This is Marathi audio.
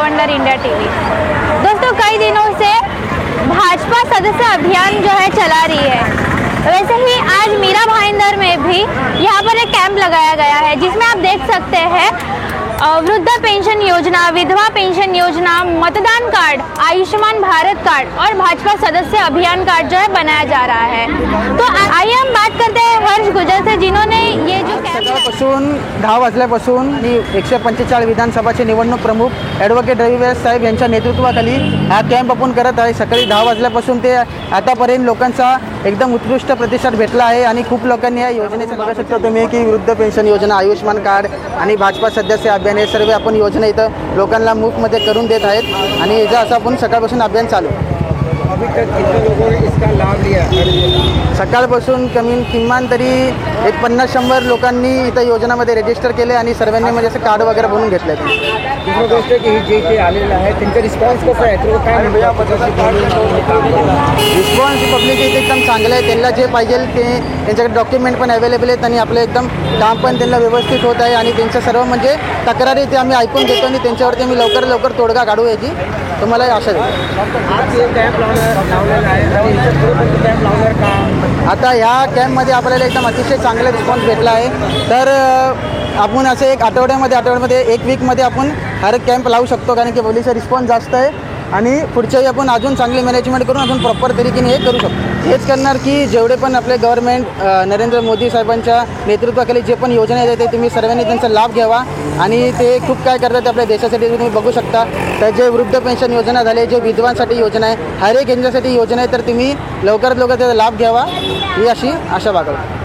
Wonder India TV. दोस्तों, कई दिनों से भाजपा सदस्य अभियान जो है चला रही है, वैसे ही आज मीरा भाईंदर में भी यहाँ पर एक कैंप लगाया गया है, जिसमें आप देख सकते हैं वृद्धा पेंशन योजना, विधवा पेंशन योजना, मतदान कार्ड, आयुष्मान भारत कार्ड और भाजपा सदस्य अभियान कार्ड जो है बनाया जा रहा है। तो आइए हम बात करते हैं हर्ष गुजर से, जिन्होंने ये जो सकाळपासून 10 वाजल्यापासून 145 विधानसभाचे निवडणूक प्रमुख ॲडव्होकेट रवी व्यास साहेब यांच्या नेतृत्वाखाली हा कॅम्प आपण करत आहे। सकाळी 10 वाजल्यापासून ते आतापर्यंत लोकांचा एकदम उत्कृष्ट प्रतिसाद भेटला आहे आणि खूप लोकांनी या योजनेचा बघू शकता तुम्ही की वृद्ध पेन्शन योजना, आयुष्मान कार्ड आणि भाजपा सदस्य अभियान हे सर्व आपण योजना इथं लोकांना मुफ्तमध्ये करून देत आहेत आणि याचा असं आपण सकाळपासून अभियान चालू आहे। अभी तक कितने लोगों ने इसका लाभ लिया? सकाळपासून किमान तरी एक 50-100 लोकांनी इथं योजनामध्ये रजिस्टर केले आणि सर्वांनी म्हणजे असं कार्ड वगैरे बनवून घेतलं आहे। दुसरी गोष्ट की हे जे इथे आलेलं आहे त्यांचा रिस्पॉन्स कसा आहे? तो काय रिस्पॉन्स पब्लिक इथे एकदम चांगलं आहे। त्यांना जे पाहिजे ते त्यांच्याकडे डॉक्युमेंट पण अवेलेबल आहेत आणि आपलं एकदम काम पण त्यांना व्यवस्थित होत आहे आणि त्यांच्या सर्व म्हणजे तक्रारी ते आम्ही ऐकून घेतो आणि त्यांच्यावरती आम्ही लवकर तोडगा काढू याची तुम्हाला आशा देतो। आज हे कॅम्प लावलेला आहे आणि कॅम्प लावणार का? आता ह्या कॅम्पमध्ये आपल्याला एकदम अतिशय चांगला रिस्पॉन्स भेटला आहे। तर आपण असं एक आठवड्यामध्ये 1 वीकमध्ये आपण हर कॅम्प लावू शकतो, कारण की पब्लिकचा रिस्पॉन्स जास्त आहे आणि पुढच्याही आपण अजून चांगली मॅनेजमेंट करून आपण प्रॉपर तरीकेने हे करू शकतो। हेच करणार की जेवढे पण आपले गव्हर्नमेंट नरेंद्र मोदी साहेबांच्या नेतृत्वाखाली जे पण योजना आहेत ते तुम्ही सर्वांनी त्यांचा लाभ घ्यावा आणि ते खूप काय करतात आपल्या देशासाठी तुम्ही बघू शकता। तर जे वृद्ध पेन्शन योजना झाले, जे विधवांसाठी योजना आहे, हर एक यांच्यासाठी योजना आहे, तर तुम्ही लवकरात लवकर त्याचा लाभ घ्यावा ही अशी आशा बाळगतो।